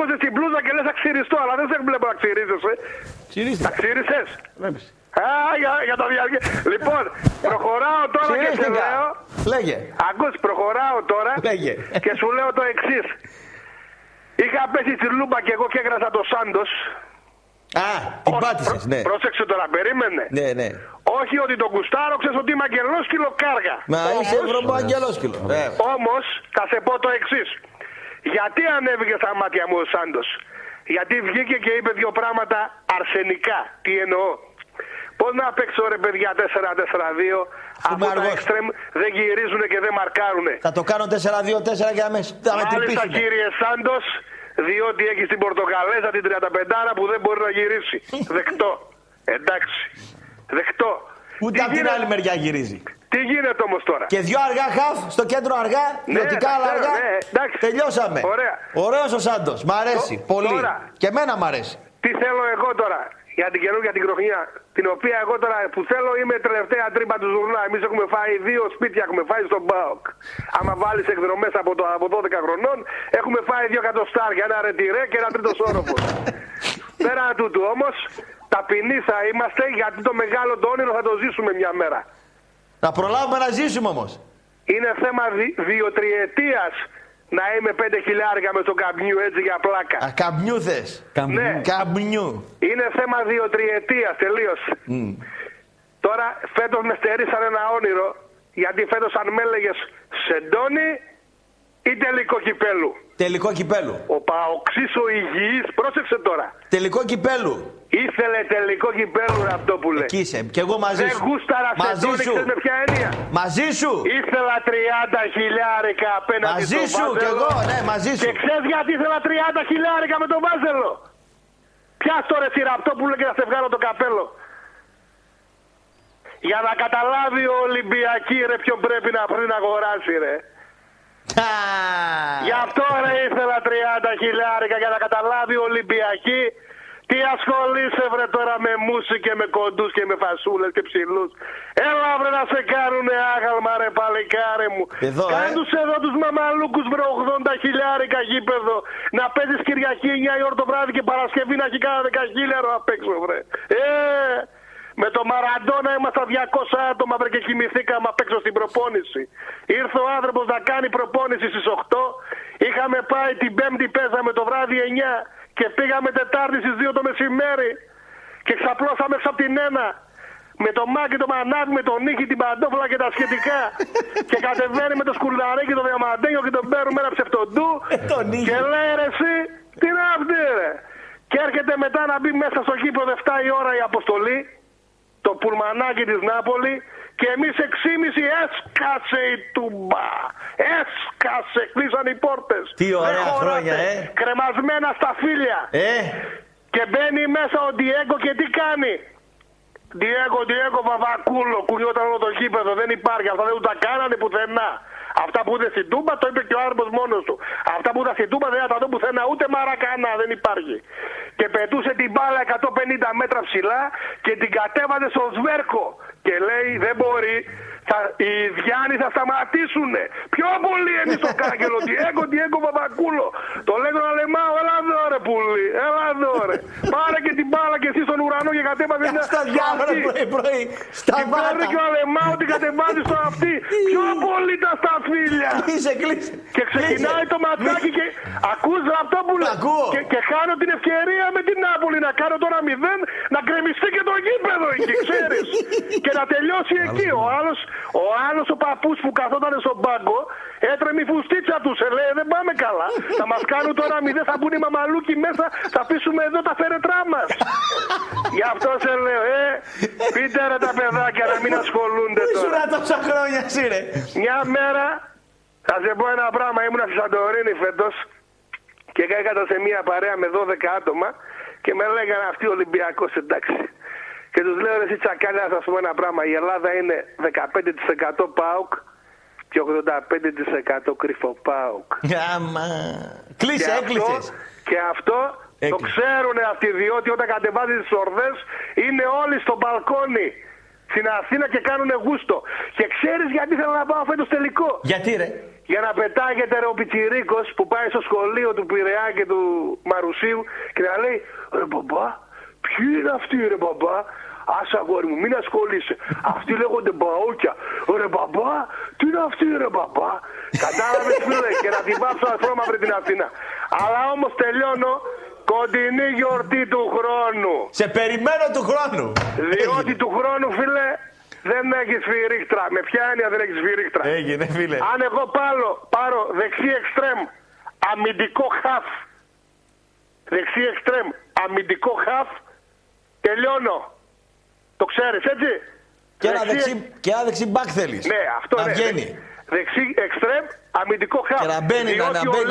σήκωσες την μπλούζα και λες αξιριστώ, αλλά δεν σε βλέπω να ξυρίζεσαι. Τα ξύρισες. Για το διάρκεια. Λοιπόν, προχωράω τώρα και σε λέω. Λέγε. Ακούς, προχωράω τώρα. Λέγε. Και σου λέω το εξής. Είχα πέσει στη λούμπα και εγώ και έγρασα το Σάντος. Α, την πάτησες, ναι. Πρόσεξε τώρα, περίμενε. Ναι, ναι. Όχι ότι τον κουστάρω, ξέρεις ότι είμαι αγγελόσκυλο κάργα. Μα είσαι ευρωαγγελόσκυλο. Όμως, θα σε πω το εξής. Γιατί ανέβηκε στα μάτια μου ο Σάντος? Γιατί βγήκε και είπε δύο πράγματα αρσενικά. Τι εννοώ? Πώς να παίξω ρε παιδιά 4-4-2 αφού τα εξτρέμ δεν γυρίζουν και δεν μαρκάρουνε? Θα το κάνω 4-2-4 για να με τρυπήσουνε. Μάλιστα κύριε Σάντος, διότι έχει την Πορτοκαλέζα την 35 που δεν μπορεί να γυρίσει. Δεκτό. Εντάξει. Δεκτό. Ούτε από την άλλη μεριά γυρίζει. Τι γίνεται όμως τώρα? Και δυο αργά χαφ, στο κέντρο αργά, ποιοτικά αλλά αργά. Τελειώσαμε. Ωραία. Ωραίος ο Σάντος. Μ' αρέσει πολύ. Τώρα, και εμένα μ' αρέσει. Τι θέλω εγώ τώρα για την καινούργια την χρονιά, την οποία εγώ τώρα που θέλω είμαι τελευταία τρύπα του ζουρνά. Εμείς έχουμε φάει 2 σπίτια, έχουμε φάει στον ΠΑΟΚ. Άμα βάλεις εκδρομές από 12 χρονών, έχουμε φάει 2 εκατοστάρια, ένα ρετυρέ και ένα τρίτος όροφος. Πέραν τούτου όμως, ταπεινοί θα είμαστε γιατί το μεγάλο το όνειρο θα το ζήσουμε μια μέρα. Να προλάβουμε να ζήσουμε όμως. Είναι θέμα 2-3 να είμαι 5 χιλιάρικα με το καμπνιού έτσι για πλάκα. Α, καμπνιού θες. Ναι. Καμπνιού. Είναι θέμα 2-3 τελείως. Τώρα φέτος με στερήσαν ένα όνειρο, γιατί φέτος αν με έλεγες Σεντόνι ή τελικό κυπέλου. Τελικό κυπέλου. Ο Παοξής ο υγιής, πρόσεξε τώρα. Τελικό κυπέλου. Ήθελε τελικό κυπέλου αυτό που λέει. Εκεί είσαι. Κι εγώ μαζί σου. Δεν γούσταρα Σεντόνι, ξέρεις με ποια έννοια? Μαζί σου. Ήθελα 30 χιλιάρικα απέναντι μαζί στο σου, Βάζελο. κι εγώ, ναι, μαζί σου. Και ξέρεις γιατί ήθελα 30 χιλιάρικα με τον Βάζελο? Πιάσ' το ρε Σιραπτόπουλο και να σε βγάλω το καπέλο. Για να καταλάβει ο Ολυμπιακή ρε ποιον πρέπει να πριν αγοράσει ρε. Γι' αυτό ρε ήθελα 30 χιλιάρικα για να καταλάβει ο Ολυμπιακή. Τι ασχολείσαι βρε τώρα με μουσι και με κοντούς και με φασούλες και ψηλούς? Έλα βρε να σε κάνουνε άγαλμα ρε παλικάρε μου. Κάν τους εδώ τους μαμαλούκους βρε 80 χιλιάρικα γήπεδο. Να παίζεις Κυριακή 9 η ώρα το βράδυ και Παρασκευή να έχει κάνα 10 χιλιάρο απ' έξω βρε. Με το Μαραντόνα ήμασταν 200 άτομα βρε και κοιμηθήκαμε απ' έξω στην προπόνηση. Ήρθε ο άνθρωπος να κάνει προπόνηση στις 8. Είχαμε πάει την Πέμπτη παίζαμε το βράδυ 9. Και πήγαμε Τετάρτη στις 2 το μεσημέρι και ξαπλώσαμε έξω από την 1 με το μάκι, το μανάβι, με τον νύχι, την παντόφλα και τα σχετικά. Και κατεβαίνει με το σκουλαρίκι, το διαμαντένιο και τον παίρνουμε ένα ψευτοντού. Και λέει ρε εσύ, τι είναι αυτή ρε? Και έρχεται μετά να μπει μέσα στο γήπεδο 7 η ώρα η αποστολή, το πουλμανάκι της Νάπολη. Και εμείς 6.30 έσκασε η τούμπα. Έσκασε, κλείσαν οι πόρτες. Τι ωραία χρόνια, κρεμασμένα στα φύλλια. Και μπαίνει μέσα ο Ντιέγκο και τι κάνει? Ντιέγκο Βαβακούλο, κουνιόταν όλο το γήπεδο, δεν υπάρχει. Αυτά δεν τα κάνανε πουθενά. Αυτά που είδε στην Τούμπα το είπε και ο άνθρωπος μόνος του. Αυτά που είδα στην Τούμπα δεν θα τα δω πουθενά, ούτε Μαρακανά, δεν υπάρχει. Και πετούσε την μπάλα 150 μέτρα ψηλά και την κατέβαζε στο σβέρκο. Και λέει δεν μπορεί, οι Διάννοι θα σταματήσουνε. Πιο πολύ εμείς το κάγκελο, Ντιέγκο Παπακούλο. Το λέγω Αλεμάο, έλα εδώ ρε πουλί, έλα εδώ ρε. Πάρε και την μπάλα και εσύ στον ουρανό και κατέβαζε μια αυτή. Την πάρε και ο Αλεμάο την κατεβάζει στο αυτή. Πιο πολύ τα σταφύλια. Κλείσε. Και ξεκινάει το ματσάκι και ακούς αυτό που λέει. Και χάνω την ευκαιρία με την Νάπολη να κάνω τώρα 0, να γκρεμιστεί και το γήπεδο εκεί, ξέρεις. Και να τελειώσει εκεί. Ο άλλος ο παππούς που καθόταν στον πάγκο έτρεμε η φουστίτσα του. Λέει δεν πάμε καλά. Θα μας κάνουν τώρα 0, θα μπουν οι μαμαλούκοι μέσα, θα αφήσουμε εδώ τα φέρετρά μας. Γι' αυτό σε λέω, πείτε ρε τα παιδάκια να μην ασχολούνται τώρα. Ήσουνα τόσα χρόνια εσύ ρε. Μια μέρα, θα σε πω ένα πράγμα, ήμουνα στη Σαντορίνη φέτος και έκανα σε μια παρέα με 12 άτομα και με λέγανε αυτοί Ολυμπιακός, εντάξει. Και τους λέω εσύ τσακάλια, να σας πω ένα πράγμα, η Ελλάδα είναι 15% ΠΑΟΚ και 85% κρυφό ΠΑΟΚ. Κλείσε, έκλεισες. Και αυτό το ξέρουν αυτοί, διότι όταν κατεβάζεις τις ορδές είναι όλοι στο μπαλκόνι. στην Αθήνα και κάνουν γούστο. Και ξέρεις γιατί θέλω να πάω φέτος τελικό? Γιατί ρε? Για να πετάγεται ρε ο πιτσιρίκος που πάει στο σχολείο του Πειραιά και του Μαρουσίου και να λέει ρε μπαμπά, ποιοι είναι αυτοί ρε μπαμπά? Άσε αγόρι μου, μην ασχολείσαι. Αυτοί λέγονται μπαούκια. Ρε μπαμπά, τι είναι αυτοί ρε μπαμπά? Κατάλαβες φίλε, και να την πάψω ασφρόμαυρη την Αθήνα. Αλλά όμως τελειώνω. Κοντινή γιορτή του χρόνου. Σε περιμένω του χρόνου. Διότι του χρόνου φίλε δεν έχει σφυρίχτρα. Με ποια έννοια δεν έχει σφυρίχτρα? Έγινε φίλε. Αν εγώ πάρω δεξί εξτρέμ αμυντικό χαφ, δεξί εξτρέμ αμυντικό χαφ, τελειώνω. Το ξέρεις έτσι? Και ένα δεξί μπακ θέλεις? Ναι, αυτό να ναι. βγαίνει. Δεξί εξτρέμ αμυντικό χαφ. Και να μπαίνει,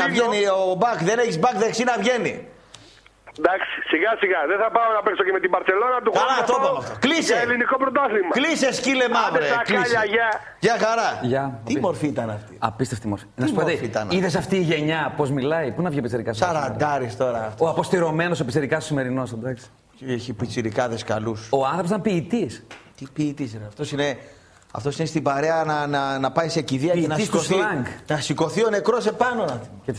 να βγαίνει ο μπακ. Δεν έχεις μπακ δεξί να βγαίνει. Εντάξει, σιγά σιγά. Δεν θα πάω να παίξω και με την Μπαρσελόνα του χρόνου. Καλά, το είπαμε αυτό. Κλείσε. Για ελληνικό πρωτάθλημα. Κλείσε, σκύλε μαύρε. Γεια χαρά. Τι μορφή ήταν αυτή? Απίστευτη μορφή. Τι μορφή ήταν? Είδες αυτή η γενιά πώς μιλάει? Πού να βγει ο πιτσιρικάς? Σαραντάρης τώρα. Ο αποστηρωμένος ο πιτσιρικάς ο σημερινός, εντάξει. Έχει πιτσιρικάδες καλούς. Ο άνθρωπος ήταν ποιητής. Τι ποιητής ρε? Αυτός είναι στην παρέα να πάει σε κηδεία και να σηκωθεί ο νεκρός επάνω. Και